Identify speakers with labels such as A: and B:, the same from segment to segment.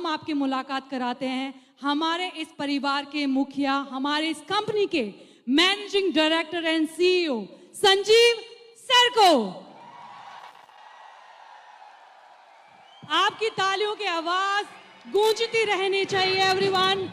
A: हम आपकी मुलाकात कराते हैं हमारे इस परिवार के मुखिया, हमारे इस कंपनी के managing director and CEO Sanjeev sir को। आपकी तालियों की आवाज गूंजती रहनी चाहिए एवरीवन।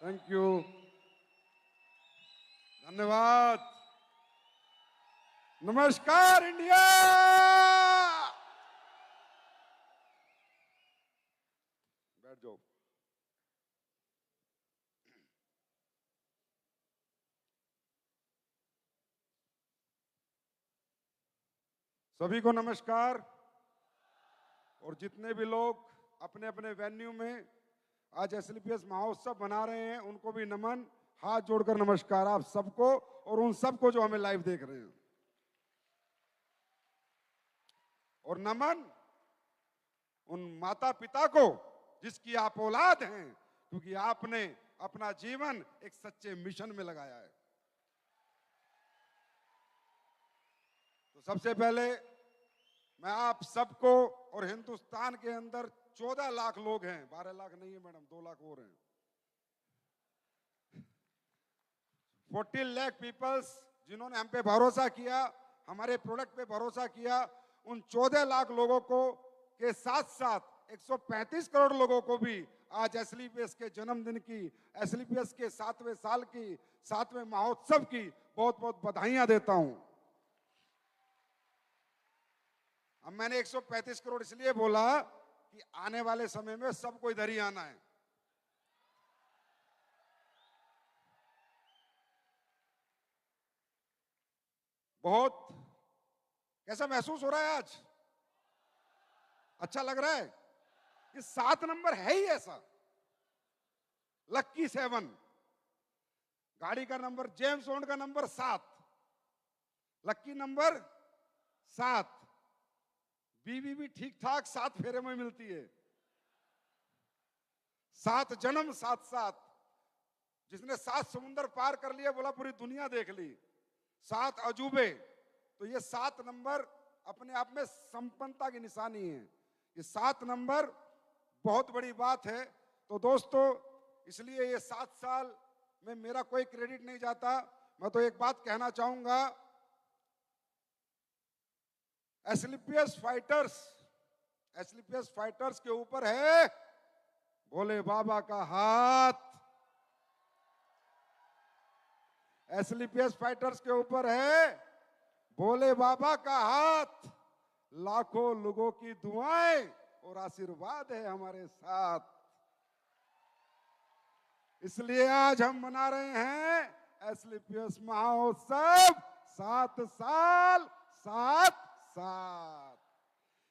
B: थैंक यू, धन्यवाद। नमस्कार इंडिया। बैठ जाओ। सभी को नमस्कार। और जितने भी लोग अपने अपने वेन्यू में आज एसएलपीएस महोत्सव मना रहे हैं उनको भी नमन, हाथ जोड़कर नमस्कार आप सबको और उन सबको जो हमें लाइव देख रहे हैं। और नमन उन माता पिता को जिसकी आप औलाद हैं, क्योंकि आपने अपना जीवन एक सच्चे मिशन में लगाया है। तो सबसे पहले मैं आप सबको, और हिंदुस्तान के अंदर 14 लाख लोग हैं, 12 लाख नहीं है मैडम, 2 लाख और हैं, 14 लाख पीपल्स जिन्होंने हम पे भरोसा किया, हमारे प्रोडक्ट पे भरोसा किया, उन 14 लाख लोगों को के साथ साथ 135 करोड़ लोगों को भी आज एसएलपीएस के जन्मदिन की, एसएलपीएस के 7वें साल की, 7वें महोत्सव की बहुत बहुत बधाइयां देता हूं। अब मैंने 135 करोड़ इसलिए बोला कि आने वाले समय में सबको इधर ही आना है। बहुत कैसा महसूस हो रहा है आज? अच्छा लग रहा है कि 7 नंबर है ही ऐसा, लक्की 7, गाड़ी का नंबर, जेम्स बॉन्ड का नंबर 7, लक्की नंबर 7, बीवी भी ठीक ठाक 7 फेरे में मिलती है। 7 जन्म 7 जिसने 7 समुंदर पार कर लिया, बोला पूरी दुनिया देख ली, 7 अजूबे। तो ये 7 नंबर अपने आप में संपन्नता की निशानी है। ये 7 नंबर बहुत बड़ी बात है। तो दोस्तों, इसलिए ये 7 साल में मेरा कोई क्रेडिट नहीं जाता। मैं तो एक बात कहना चाहूंगा, एस्क्लेपियस फाइटर्स के ऊपर है भोले बाबा का हाथ। एस्क्लेपियस फाइटर्स के ऊपर है भोले बाबा का हाथ। लाखों लोगों की दुआएं और आशीर्वाद है हमारे साथ। इसलिए आज हम मना रहे हैं एस्क्लेपियस महोत्सव 7 साल 7 साल।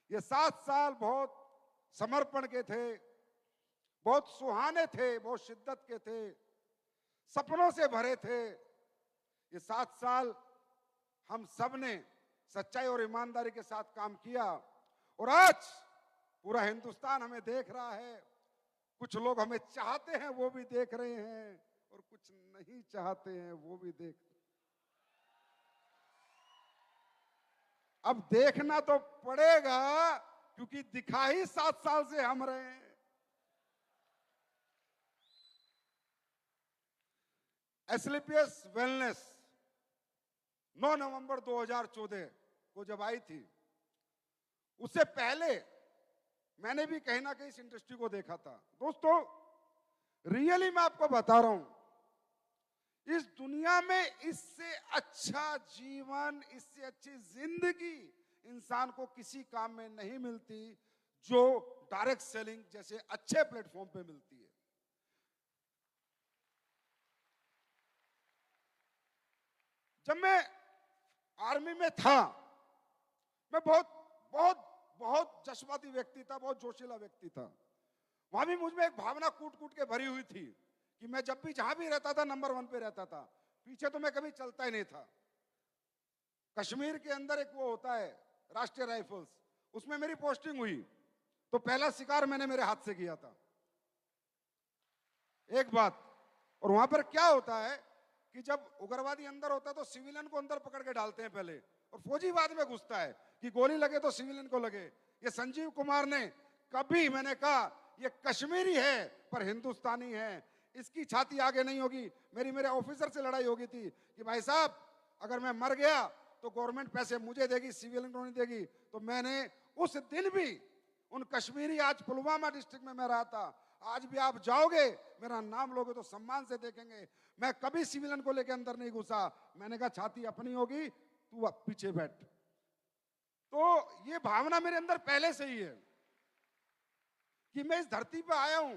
B: ये 7 साल बहुत समर्पण के थे, बहुत सुहाने थे, बहुत शिद्दत के थे, सपनों से भरे थे। ये 7 साल हम सब ने सच्चाई और ईमानदारी के साथ काम किया और आज पूरा हिंदुस्तान हमें देख रहा है। कुछ लोग हमें चाहते हैं, वो भी देख रहे हैं, और कुछ नहीं चाहते हैं, वो भी देख रहे हैं। अब देखना तो पड़ेगा, क्योंकि दिखा ही 7 साल से हम रहे हैं। एस्क्लेपियस वेलनेस 9 नवंबर 2014 को जब आई थी, उससे पहले मैंने भी कहीं ना कहीं इस इंडस्ट्री को देखा था। दोस्तों, रियली मैं आपको बता रहा हूं, इस दुनिया में इससे अच्छा जीवन, इससे अच्छी जिंदगी इंसान को किसी काम में नहीं मिलती जो डायरेक्ट सेलिंग जैसे अच्छे प्लेटफॉर्म पे मिलती है। जब मैं आर्मी में था, मैं बहुत बहुत बहुत जज्बाती व्यक्ति था, बहुत जोशीला व्यक्ति था। वहां भी मुझ में एक भावना कूट कूट के भरी हुई थी कि मैं जब भी जहां भी रहता था नंबर 1 पे रहता था, पीछे तो मैं कभी चलता ही नहीं था। कश्मीर के अंदर एक वो होता है राष्ट्रीय राइफल्स, उसमें मेरी पोस्टिंग हुई तो पहला शिकार मैंने मेरे हाथ से किया था। एक बात, और वहां पर क्या होता है कि जब उग्रवादी अंदर होता है तो सिविलियन को अंदर पकड़ के डालते हैं पहले, और फौजी बाद में घुसता है कि गोली लगे तो सिविलियन को लगे। ये संजीव कुमार ने कभी, मैंने कहा ये कश्मीरी है पर हिंदुस्तानी है, इसकी छाती आगे नहीं होगी। मेरे ऑफिसर से लड़ाई हो गई थी कि भाई साहब, अगर मैं मर गया तो गवर्नमेंट पैसे मुझे देगी, सिविलियन को नहीं देगी। तो मैंने उस दिन भी उन कश्मीरी, आज पुलवामा डिस्ट्रिक्ट में मैं रहा था, आज भी आप जाओगे मेरा नाम लोगे तो सम्मान से देखेंगे। मैं कभी सिविलियन को लेकर अंदर नहीं घुसा। मैंने कहा छाती अपनी होगी, तू अब पीछे बैठ। तो ये भावना मेरे अंदर पहले से ही है कि मैं इस धरती पर आया हूं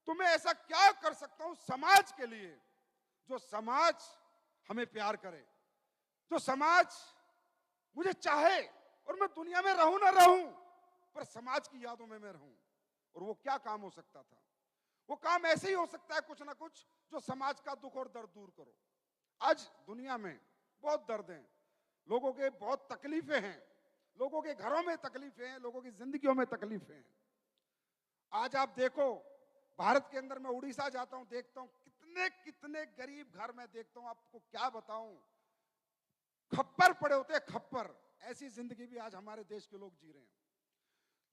B: तो मैं ऐसा क्या कर सकता हूं समाज के लिए, जो समाज हमें प्यार करे, जो समाज मुझे चाहे, और मैं दुनिया में रहूं ना रहूं पर समाज की यादों में मैं रहूं। और वो क्या काम हो सकता था? वो काम ऐसे ही हो सकता है कुछ ना कुछ जो समाज का दुख और दर्द दूर करो। आज दुनिया में बहुत दर्द हैं, लोगों के बहुत तकलीफें हैं, लोगों के घरों में तकलीफें हैं, लोगों की जिंदगियों में तकलीफें हैं। आज आप देखो, भारत के अंदर मैं उड़ीसा जाता हूं, देखता हूं कितने कितने गरीब घर में देखता हूं, आपको क्या बताऊं, खप्पर पड़े होते हैं, खप्पर। ऐसी जिंदगी भी आज हमारे देश के लोग जी रहे हैं।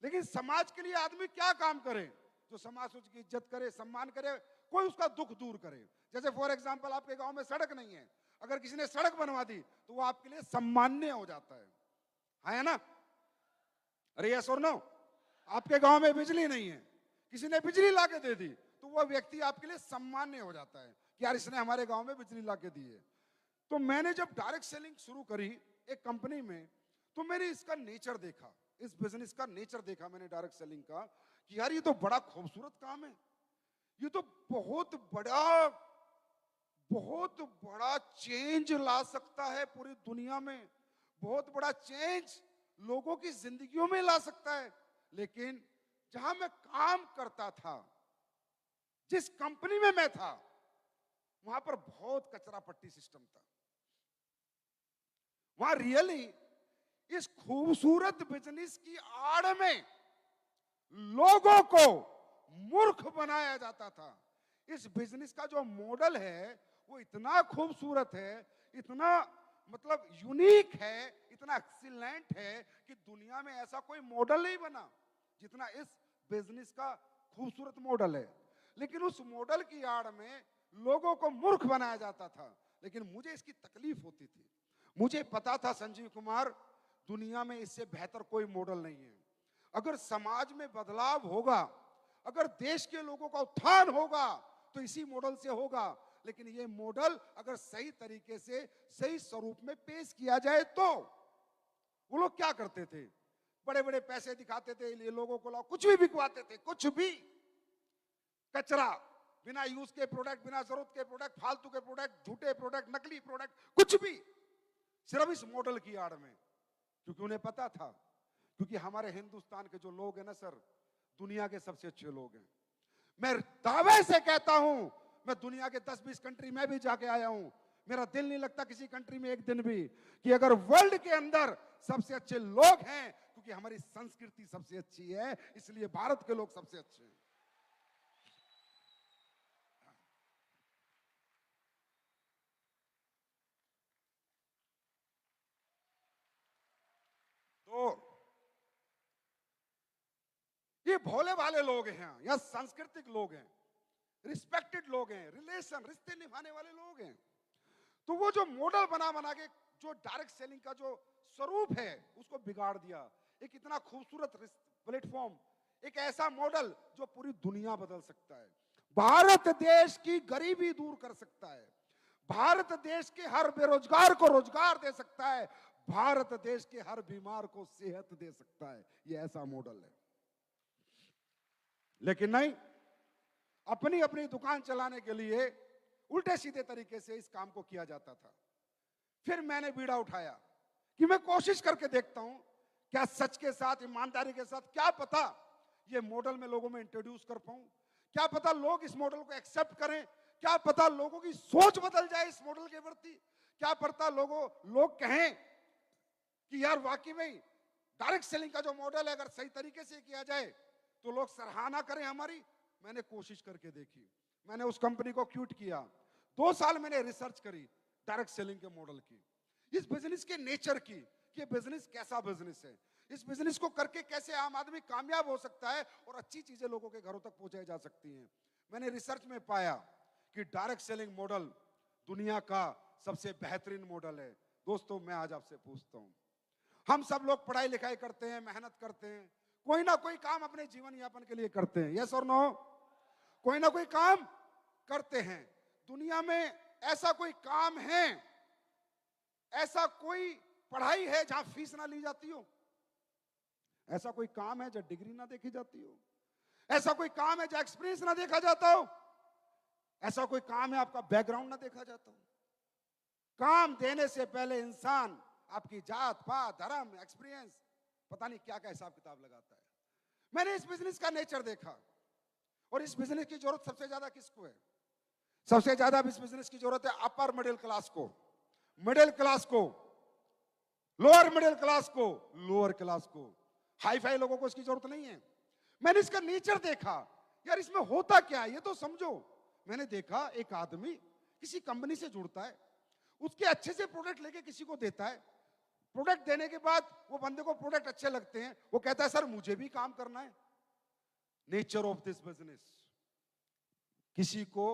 B: लेकिन समाज के लिए आदमी क्या काम करे? जो समाज उसकी इज्जत करे, सम्मान करे, कोई उसका दुख दूर करे। जैसे फॉर एग्जांपल, आपके गांव में सड़क नहीं है, अगर किसी ने सड़क बनवा दी तो वो आपके लिए सम्मान्य हो जाता है ना? अरे यस और नो? आपके गांव में बिजली नहीं है, किसी ने बिजली लाके दे दी तो वह व्यक्ति आपके लिए सम्मान्य हो जाता है कि यार इसने हमारे गांव में बिजली लाके दी है। तो मैंने जब डायरेक्ट सेलिंग शुरू करी एक कंपनी में, तो मैंने इसका नेचर देखा, इस बिजनेस का नेचर देखा मैंने डायरेक्ट सेलिंग का, कि यार ये तो बड़ा खूबसूरत काम है, ये तो बहुत बड़ा चेंज ला सकता है पूरी दुनिया में, बहुत बड़ा चेंज लोगों की जिंदगियों में ला सकता है। लेकिन जहां मैं काम करता था, जिस कंपनी में मैं था, वहां पर बहुत कचरा पट्टी सिस्टम था। वहां रियली इस खूबसूरत बिजनेस की आड़ में लोगों को मूर्ख बनाया जाता था। इस बिजनेस का जो मॉडल है वो इतना खूबसूरत है, इतना मतलब यूनिक है, इतना एक्सीलेंट है कि दुनिया में ऐसा कोई मॉडल नहीं बना जितना इस बिजनेस का खूबसूरत मॉडल है। लेकिन उस मॉडल की आड़ में लोगों को मूर्ख बनाया जाता था। लेकिन मुझे इसकी तकलीफ होती थी। मुझे पता था संजीव कुमार, दुनिया में इससे बेहतर कोई मॉडल नहीं है। अगर समाज में बदलाव होगा, अगर देश के लोगों का उत्थान होगा तो इसी मॉडल से होगा। लेकिन ये मॉडल अगर सही तरीके से सही स्वरूप में पेश किया जाए तो वो लोग क्या करते थे, बड़े बड़े पैसे दिखाते थे, ये लोगों को कुछ भी बिकवाते थे, कुछ भी कचरा, बिना यूज के प्रोडक्ट, बिना जरूरत के प्रोडक्ट, फालतू के प्रोडक्ट, झूठे प्रोडक्ट, नकली प्रोडक्ट, कुछ भी, सिर्फ इस मॉडल की आड़ में। क्योंकि उन्हें पता था, क्योंकि हमारे हिंदुस्तान के जो लोग हैं ना सर, दुनिया के सबसे अच्छे लोग हैं। मैं दावे से कहता हूं, मैं दुनिया के 10-20 कंट्री में भी जाके आया हूं, मेरा दिल नहीं लगता किसी कंट्री में एक दिन भी कि अगर वर्ल्ड के अंदर सबसे अच्छे लोग हैं, क्योंकि हमारी संस्कृति सबसे अच्छी है, इसलिए भारत के लोग सबसे अच्छे हैं। तो ये भोले भाले लोग हैं या सांस्कृतिक लोग हैं, रिस्पेक्टेड लोग हैं, रिश्ते निभाने वाले लोग हैं। तो वो जो मॉडल बना बना के जो डायरेक्ट सेलिंग का जो स्वरूप है उसको बिगाड़ दिया। एक इतना खूबसूरत प्लेटफॉर्म, एक ऐसा मॉडल जो पूरी दुनिया बदल सकता है, भारत देश की गरीबी दूर कर सकता है, भारत देश के हर बेरोजगार को रोजगार दे सकता है, भारत देश के हर बीमार को सेहत दे सकता है। ये ऐसा मॉडल है। लेकिन नहीं, अपनी अपनी दुकान चलाने के लिए उल्टे सीधे तरीके से इस काम को किया जाता था। फिर मैंने बीड़ा उठाया कि मैं कोशिश करके देखता हूं क्या सच के साथ, ईमानदारी के साथ, क्या पता ये मॉडल में लोगों में इंट्रोड्यूस कर पाऊं, क्या पता लोग इस मॉडल को एक्सेप्ट करें, क्या पता लोगों की सोच बदल जाए इस मॉडल के प्रति, क्या पता लोग कहें कि यार वाकई में डायरेक्ट सेलिंग का जो मॉडल है अगर सही तरीके से किया जाए तो लोग सराहना करें हमारी। मैंने कोशिश करके देखी, मैंने उस कंपनी को क्यूट किया, 2 साल मैंने रिसर्च करी डायरेक्ट सेलिंग के मॉडल की, इस बिजनेस के नेचर की, कि बिजनेस कैसा बिजनेस है, इस बिजनेस को करके कैसे आम आदमी कामयाब हो सकता है और अच्छी चीजें लोगों के घरों तक पहुंचाई जा सकती हैं। मैंने रिसर्च में पाया कि डायरेक्ट सेलिंग मॉडल दुनिया का सबसे बेहतरीन मॉडल है। दोस्तों, मैं आज आपसे पूछता हूं, हम सब लोग पढ़ाई लिखाई करते हैं, मेहनत करते हैं, कोई ना कोई काम अपने जीवन यापन के लिए करते हैं, यस और नो? कोई ना कोई काम करते हैं। दुनिया में ऐसा कोई काम है, ऐसा कोई पढ़ाई है जहां फीस ना ली जाती हो? ऐसा कोई काम है जहां डिग्री ना देखी जाती हो? ऐसा कोई काम है जहां एक्सपीरियंस ना देखा जाता हो? ऐसा कोई काम है आपका बैकग्राउंड ना देखा जाता हो? काम देने से पहले इंसान आपकी जात पात, धर्म, एक्सपीरियंस, पता नहीं क्या क्या हिसाब किताब लगाता है। मैंने इस बिजनेस का नेचर देखा और इस बिजनेस की जरूरत सबसे ज्यादा किसको है? सबसे ज्यादा इस बिजनेस की जरूरत है अपर मिडिल क्लास को, मिडिल क्लास को, लोअर मिडिल क्लास को, लोअर क्लास को, हाई फाई लोगों को इसकी जरूरत नहीं है। मैंने इसका नेचर देखा, यार इसमें होता क्या है ये तो समझो। मैंने देखा एक आदमी किसी कंपनी से जुड़ता है, उसके अच्छे से प्रोडक्ट लेके किसी को देता है, प्रोडक्ट देने के बाद वो बंदे को प्रोडक्ट अच्छे लगते हैं, वो कहता है सर मुझे भी काम करना है। नेचर ऑफ दिस बिजनेस, किसी को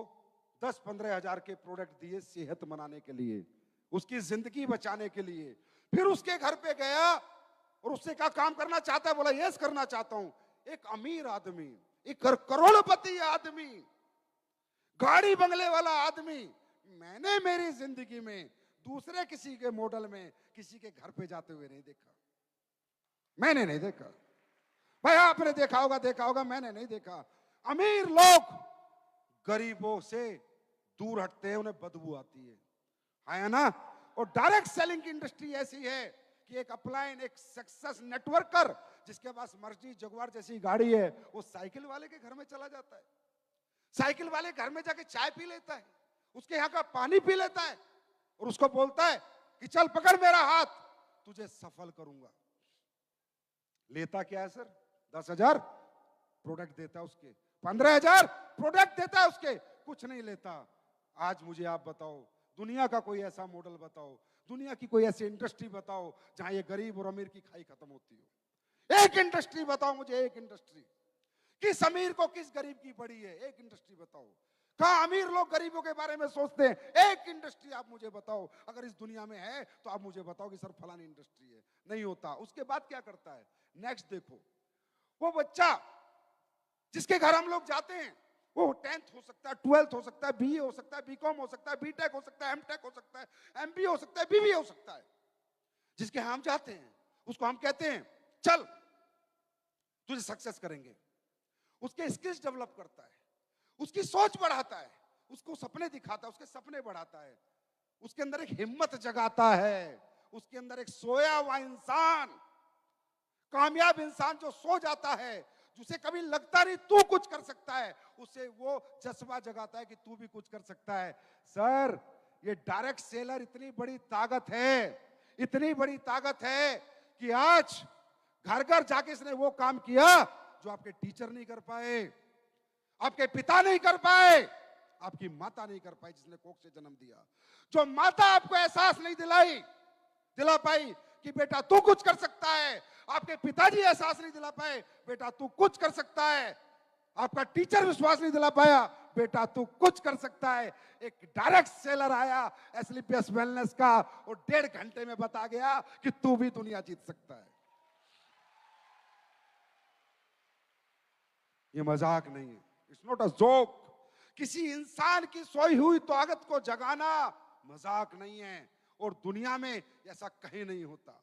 B: 10-15 हजार के प्रोडक्ट दिए सेहत बनाने के लिए, उसकी जिंदगी बचाने के लिए, फिर उसके घर पे गया और उससे क्या काम करना चाहता है? बोला यस करना चाहता हूं। एक अमीर आदमी, एक करोड़पति आदमी, गाड़ी बंगले वाला आदमी, मैंने मेरी जिंदगी में दूसरे किसी के मॉडल में किसी के घर पे जाते हुए नहीं देखा। मैंने नहीं देखा भाई, आपने देखा होगा, मैंने नहीं देखा। अमीर लोग गरीबों से दूर हटते हैं, उन्हें बदबू आती है ना? और डायरेक्ट सेलिंग की इंडस्ट्री ऐसी है कि एक अपलाइन, एक सक्सेस नेटवर्कर जिसके पास मर्जी जगुआर जैसी गाड़ी है, वो साइकिल वाले के घर में चला जाता है, साइकिल वाले घर में जाके चाय पी लेता है, उसके यहाँ का पानी पी लेता है और उसको बोलता है कि चल पकड़ मेरा हाथ, तुझे सफल करूंगा। लेता क्या है सर? 10,000 प्रोडक्ट देता है उसके, 15,000 प्रोडक्ट देता है, उसके कुछ नहीं लेता। आज मुझे आप बताओ, दुनिया का कोई ऐसा मॉडल बताओ, दुनिया की कोई ऐसी इंडस्ट्री बताओ जहां ये गरीब और अमीर की खाई खत्म होती हो। एक इंडस्ट्री बताओ मुझे, एक इंडस्ट्री। किस अमीर को किस गरीब की पड़ी है, एक इंडस्ट्री बताओ। कहां अमीर लोग गरीबों के बारे में सोचते हैं, एक इंडस्ट्री आप मुझे बताओ। अगर इस दुनिया में है तो आप मुझे बताओ कि सर फलानी इंडस्ट्री है। नहीं होता। उसके बाद क्या करता है, नेक्स्ट देखो, वो बच्चा जिसके घर हम लोग जाते हैं, वो 10th हो सकता है, 12th हो सकता है, बीए हो सकता है, बीकॉम हो सकता है, बीटेक हो सकता है, एमटेक हो सकता है, एमबीए हो सकता है, बीबीए हो सकता है। जिसके हम जाते हैं उसको हम कहते हैं चल तुझे सक्सेस करेंगे। उसके स्किल्स डेवलप करता है, उसकी सोच बढ़ाता है, उसको सपने दिखाता है, उसके सपने बढ़ाता है, उसके अंदर एक हिम्मत जगाता है, उसके अंदर एक सोया हुआ इंसान, कामयाब इंसान जो सो जाता है, जिसे कभी लगता नहीं तू कुछ कर सकता है, उसे वो जज्बा जगाता है कि तू भी कुछ कर सकता है। सर, ये डायरेक्ट सेलर इतनी बड़ी ताकत है, इतनी बड़ी ताकत है कि आज घर घर जाके इसने वो काम किया जो आपके टीचर नहीं कर पाए, आपके पिता नहीं कर पाए, आपकी माता नहीं कर पाई जिसने कोख से जन्म दिया। जो माता आपको एहसास नहीं दिला पाई कि बेटा तू कुछ कर सकता है, आपके पिताजी एहसास नहीं दिला पाए बेटा तू कुछ कर सकता है, आपका टीचर विश्वास नहीं दिला पाया बेटा तू कुछ कर सकता है। एक डायरेक्ट सेलर आया एसलीपीएस वेलनेस का और 1.5 घंटे में बता गया कि तू भी दुनिया जीत सकता है। ये मजाक नहीं है, इट्स नॉट अ जोक। किसी इंसान की सोई हुई ताकत को जगाना मजाक नहीं है, और दुनिया में ऐसा कहीं नहीं होता।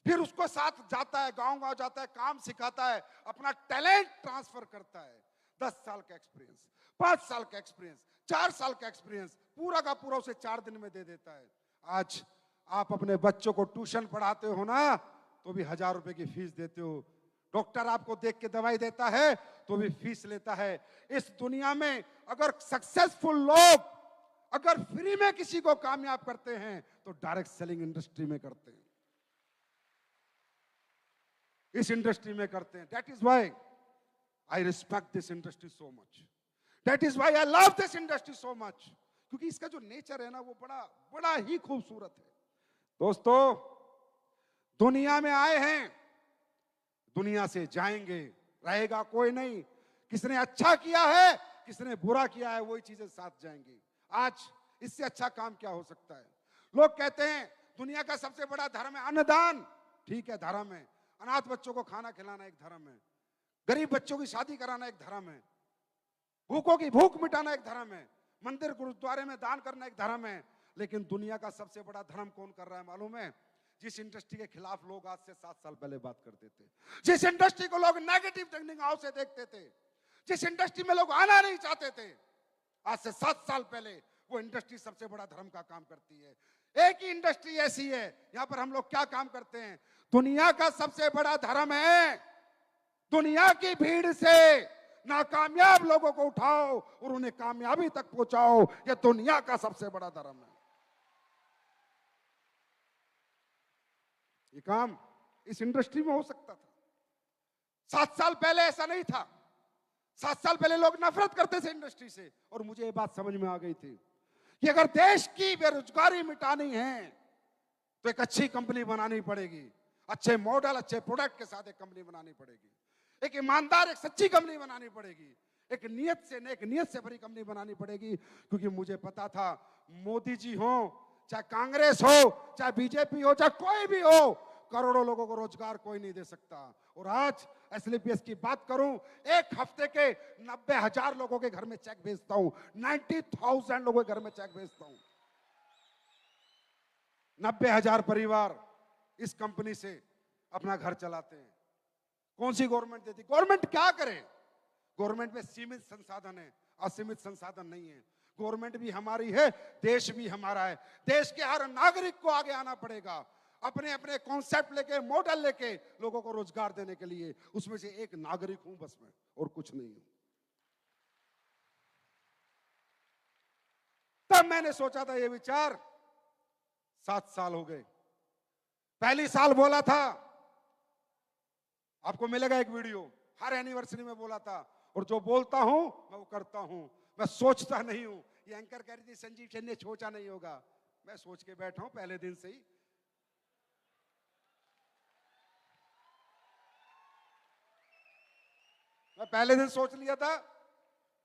B: फिर उसको साथ जाता है, गांव गांव जाता है, काम सिखाता है, अपना टैलेंट ट्रांसफर करता है। 10 साल का एक्सपीरियंस, 5 साल का एक्सपीरियंस, 4 साल का एक्सपीरियंस पूरा का पूरा उसे 4 दिन में दे देता है। आज आप अपने बच्चों को ट्यूशन पढ़ाते हो ना, तो भी 1000 रुपए की फीस देते हो। डॉक्टर आपको देख के दवाई देता है तो भी फीस लेता है। इस दुनिया में अगर सक्सेसफुल लोग अगर फ्री में किसी को कामयाब करते हैं तो डायरेक्ट सेलिंग इंडस्ट्री में करते हैं, इस इंडस्ट्री में करते हैं। That is why I respect this industry so much, that is why I love this industry so much, क्योंकि इसका जो नेचर है ना वो बड़ा ही खूबसूरत है। दोस्तों, दुनिया में आए हैं, दुनिया से जाएंगे, रहेगा कोई नहीं। किसने अच्छा किया है, किसने बुरा किया है, वही चीजें साथ जाएंगी। आज इससे अच्छा काम क्या हो सकता है। लोग कहते हैं दुनिया का सबसे बड़ा धर्म है अन्नदान। ठीक है, धर्म है। अनाथ बच्चों को खाना खिलाना एक धर्म है, गरीब बच्चों की शादी कराना एक धर्म है, भूखों की भूख मिटाना एक धर्म है, मंदिर गुरुद्वारे में दान करना एक धर्म है। लेकिन दुनिया का सबसे बड़ा धर्म कौन कर रहा है मालूम है? जिस इंडस्ट्री के खिलाफ लोग आज से 7 साल पहले बात करते थे, जिस इंडस्ट्री को लोग नेगेटिव निगाहों से देखते थे, जिस इंडस्ट्री में लोग आना नहीं चाहते थे, आज से 7 साल पहले वो इंडस्ट्री सबसे बड़ा धर्म का काम करती है। एक ही इंडस्ट्री ऐसी है, यहां पर हम लोग क्या काम करते हैं? दुनिया का सबसे बड़ा धर्म है दुनिया की भीड़ से नाकामयाब लोगों को उठाओ और उन्हें कामयाबी तक पहुंचाओ। यह दुनिया का सबसे बड़ा धर्म है। ये काम इस इंडस्ट्री में हो सकता था। 7 साल पहले ऐसा नहीं था। 7 साल पहले लोग नफरत करते थे इंडस्ट्री से, और मुझे ये बात समझ में आ गई थी कि अगर देश की बेरोजगारी मिटानी है तो एक अच्छी कंपनी बनानी पड़ेगी, अच्छे मॉडल, अच्छे प्रोडक्ट के साथ एक कंपनी बनानी पड़ेगी, एक ईमानदार, एक सच्ची कंपनी बनानी पड़ेगी, एक नीयत से भरी कंपनी बनानी पड़ेगी। क्योंकि मुझे पता था मोदी जी हो, चाहे कांग्रेस हो, चाहे बीजेपी हो, चाहे कोई भी हो, करोड़ों लोगों को रोजगार कोई नहीं दे सकता। और आज एसलीपीएस की बात करूं, एक हफ्ते के 90,000 लोगों के घर में चेक भेजता हूं, 90,000 लोगों के घर में चेक भेजता हूं। 90,000 परिवार इस कंपनी से अपना घर चलाते हैं। कौन सी गवर्नमेंट देती? गवर्नमेंट क्या करे? गवर्नमेंट में सीमित संसाधन है, असीमित संसाधन नहीं है। गवर्नमेंट भी हमारी है, देश भी हमारा है। देश के हर नागरिक को आगे आना पड़ेगा, अपने अपने कॉन्सेप्ट लेके, मॉडल लेके लोगों को रोजगार देने के लिए। उसमें से एक नागरिक हूं बस मैं, और कुछ नहीं हूं। तब मैंने सोचा था ये विचार, 7 साल हो गए। पहली साल बोला था, आपको मिलेगा एक वीडियो, हर एनिवर्सरी में बोला था, और जो बोलता हूं मैं वो करता हूं, मैं सोचता नहीं हूं। ये एंकर कह रही थी संजीव शेर ने सोचा नहीं होगा, मैं सोच के बैठा हूं पहले दिन से ही। मैं पहले दिन सोच लिया था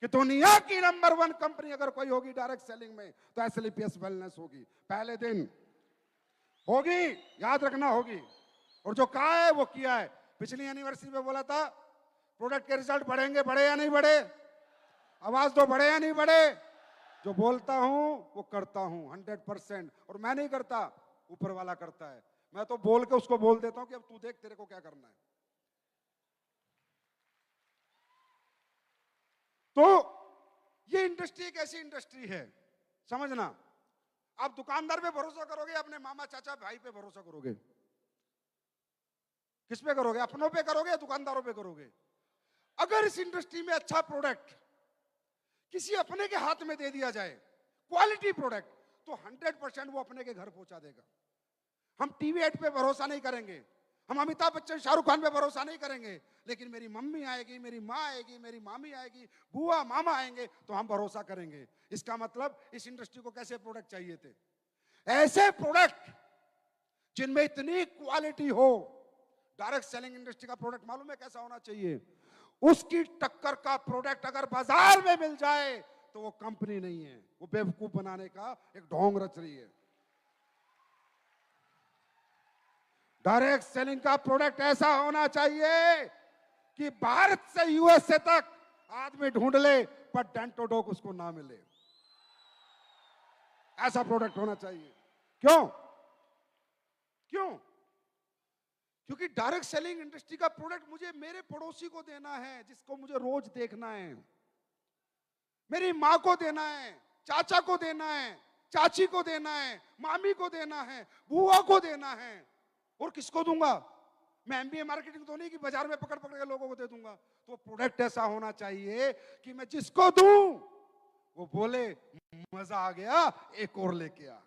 B: कि दुनिया की नंबर 1 कंपनी अगर कोई होगी डायरेक्ट सेलिंग में तो एसएलपीएस वेलनेस होगी। पहले दिन होगी, याद रखना होगी। और जो कहा है वो किया है। पिछली एनिवर्सरी में बोला था प्रोडक्ट के रिजल्ट बढ़ेंगे, बढ़े या नहीं बढ़े? आवाज दो, बढ़े या नहीं बढ़े? जो बोलता हूं वो करता हूं 100%। और मैं नहीं करता, ऊपर वाला करता है। मैं तो बोल के उसको बोल देता हूं कि अब तू देख तेरे को क्या करना है। तो ये इंडस्ट्री एक ऐसी इंडस्ट्री है, समझना। आप दुकानदार पे भरोसा करोगे, अपने मामा चाचा भाई पे भरोसा करोगे? किस पे करोगे? अपनों पे करोगे या दुकानदारों पे करोगे? अगर इस इंडस्ट्री में अच्छा प्रोडक्ट किसी अपने के हाथ में दे दिया जाए, क्वालिटी प्रोडक्ट, तो 100% वो अपने के घर पहुंचा देगा। हम टीवी एड पे भरोसा नहीं करेंगे, हम अमिताभ बच्चन शाहरुख खान पे भरोसा नहीं करेंगे, लेकिन मेरी मम्मी आएगी, मेरी माँ आएगी, मेरी मामी आएगी, बुआ मामा आएंगे तो हम भरोसा करेंगे। इसका मतलब इस इंडस्ट्री को कैसे प्रोडक्ट चाहिए थे? ऐसे प्रोडक्ट जिनमें इतनी क्वालिटी हो। डायरेक्ट सेलिंग इंडस्ट्री का प्रोडक्ट मालूम है कैसा होना चाहिए? उसकी टक्कर का प्रोडक्ट अगर बाजार में मिल जाए तो वो कंपनी नहीं है, वो बेवकूफ बनाने का एक ढोंग रच रही है। डायरेक्ट सेलिंग का प्रोडक्ट ऐसा होना चाहिए कि भारत से यूएसए तक आदमी ढूंढ ले पर डेंटोडोक उसको ना मिले। ऐसा प्रोडक्ट होना चाहिए। क्यों? क्यों? क्योंकि डायरेक्ट सेलिंग इंडस्ट्री का प्रोडक्ट मुझे मेरे पड़ोसी को देना है, जिसको मुझे रोज देखना है। मेरी माँ को देना है, चाचा को देना है, चाची को देना है, मामी को देना है, बुआ को देना है। और किसको दूंगा? मैं एमबीए मार्केटिंग तो नहीं कि बाजार में पकड़ पकड़ के लोगों को दे दूंगा। तो प्रोडक्ट ऐसा होना चाहिए कि मैं जिसको दूं वो बोले मजा आ गया, एक और लेके आ।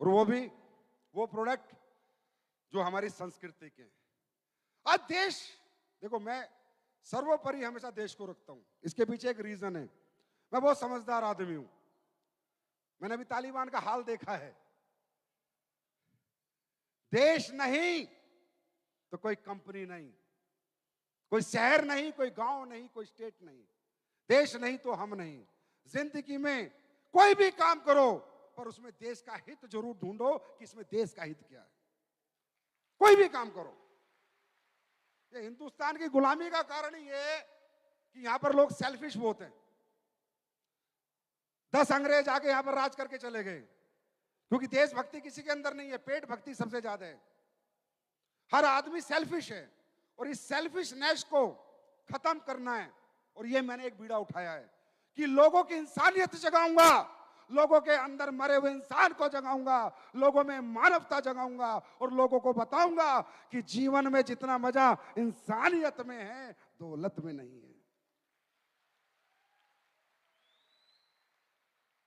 B: और वो प्रोडक्ट जो हमारी संस्कृति के। आज देश, देखो मैं सर्वोपरि हमेशा देश को रखता हूं, इसके पीछे एक रीजन है। मैं बहुत समझदार आदमी हूं। मैंने अभी तालिबान का हाल देखा है। देश नहीं तो कोई कंपनी नहीं, कोई शहर नहीं, कोई गांव नहीं, कोई स्टेट नहीं। देश नहीं तो हम नहीं। जिंदगी में कोई भी काम करो पर उसमें देश का हित जरूर ढूंढो कि इसमें देश का हित क्या है। कोई भी काम करो। ये हिंदुस्तान की गुलामी का कारण ही है कि यहां पर लोग सेल्फिश बहुत हैं। 10 अंग्रेज आके यहां पर राज करके चले गए, क्योंकि देशभक्ति किसी के अंदर नहीं है, पेट भक्ति सबसे ज्यादा है। हर आदमी सेल्फिश है और इस सेल्फिशनेस को खत्म करना है। और ये मैंने एक बीड़ा उठाया है कि लोगों की इंसानियत जगाऊंगा, लोगों के अंदर मरे हुए इंसान को जगाऊंगा, लोगों में मानवता जगाऊंगा और लोगों को बताऊंगा कि जीवन में जितना मजा इंसानियत में है दौलत में नहीं है।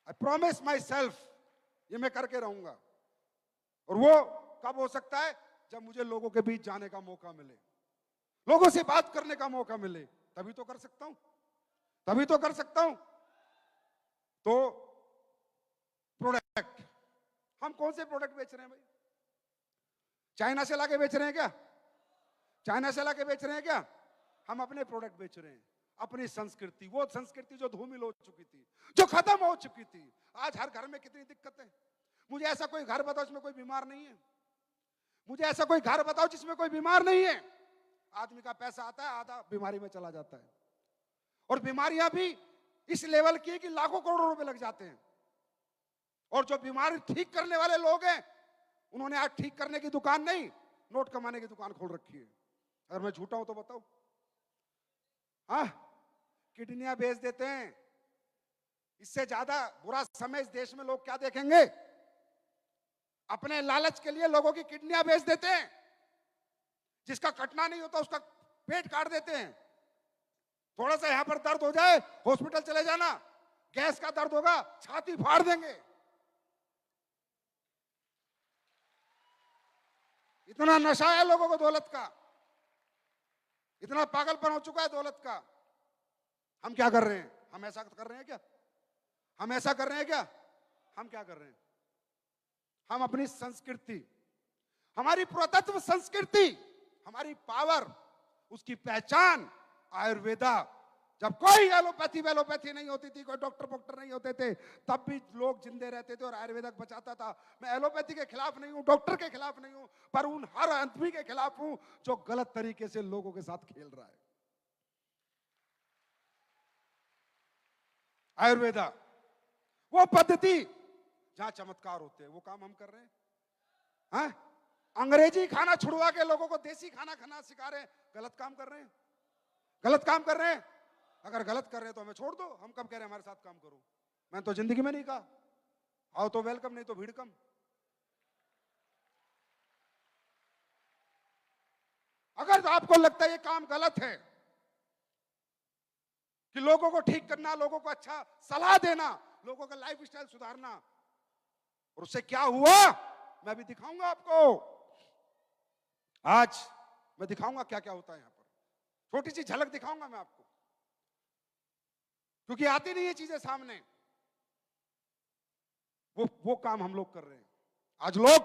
B: आई प्रॉमिस माई सेल्फ, ये मैं करके रहूंगा। और वो कब हो सकता है? जब मुझे लोगों के बीच जाने का मौका मिले, लोगों से बात करने का मौका मिले, तभी तो कर सकता हूं, तभी तो कर सकता हूं। तो प्रोडक्ट, हम कौन से प्रोडक्ट बेच रहे हैं भाई? चाइना से लाके बेच रहे हैं क्या? चाइना से लाके बेच रहे हैं क्या? हम अपने प्रोडक्ट बेच रहे हैं, अपनी संस्कृति, वो संस्कृति जो धूमिल हो चुकी थी, जो खत्म हो चुकी थी। आज हर घर में कितनी दिक्कतें। मुझे ऐसा कोई घर बताओ जिसमें कोई बीमार नहीं है। मुझे ऐसा कोई घर बताओ जिसमें कोई बीमार नहीं है। आदमी का पैसा आता है, आधा बीमारी में चला जाता है। और बीमारियां भी इस लेवल की है कि लाखों करोड़ों रुपए लग जाते हैं। और जो बीमारी ठीक करने वाले लोग हैं, उन्होंने आज ठीक करने की दुकान नहीं, नोट कमाने की दुकान खोल रखी है। अगर मैं झूठा हूं तो बताओ। हाँ, किडनियां बेच देते हैं। इससे ज्यादा बुरा समय इस देश में लोग क्या देखेंगे? अपने लालच के लिए लोगों की किडनियां बेच देते हैं। जिसका कटना नहीं होता उसका पेट काट देते हैं। थोड़ा सा यहां पर दर्द हो जाए, हॉस्पिटल चले जाना, गैस का दर्द होगा, छाती फाड़ देंगे। इतना नशा है लोगों को दौलत का, इतना पागलपन हो चुका है दौलत का। हम क्या कर रहे हैं? हम ऐसा कर रहे हैं क्या? हम ऐसा कर रहे हैं क्या? हम क्या कर रहे हैं? हम अपनी संस्कृति, हमारी पुरातत्व संस्कृति, हमारी पावर, उसकी पहचान आयुर्वेदा। जब कोई एलोपैथी वेलोपैथी नहीं होती थी, कोई डॉक्टर नहीं होते थे, तब भी लोग जिंदे रहते थे और आयुर्वेदा बचाता था। मैं एलोपैथी के खिलाफ नहीं हूं, डॉक्टर के खिलाफ नहीं हूं, पर उन हर आदमी के खिलाफ हूं जो गलत तरीके से लोगों के साथ खेल रहा है। आयुर्वेदा वो पद्धति जहां चमत्कार होते हैं, वो काम हम कर रहे हैं। हाँ? अंग्रेजी खाना छुड़वा के लोगों को देसी खाना खाना सिखा रहे हैं। गलत काम कर रहे हैं, गलत काम कर रहे हैं। अगर गलत कर रहे हैं तो हमें छोड़ दो। हम कब कह रहे हैं हमारे साथ काम करो? मैंने तो जिंदगी में नहीं कहा। आओ तो वेलकम, नहीं तो भीड़ कम। अगर आपको लगता है ये काम गलत है कि लोगों को ठीक करना, लोगों को अच्छा सलाह देना, लोगों का लाइफ स्टाइल सुधारना, और उससे क्या हुआ मैं भी दिखाऊंगा आपको। आज मैं दिखाऊंगा क्या क्या होता है यहां पर। छोटी सी झलक दिखाऊंगा मैं आपको, क्योंकि आती नहीं ये चीजें सामने। वो काम हम लोग कर रहे हैं। आज लोग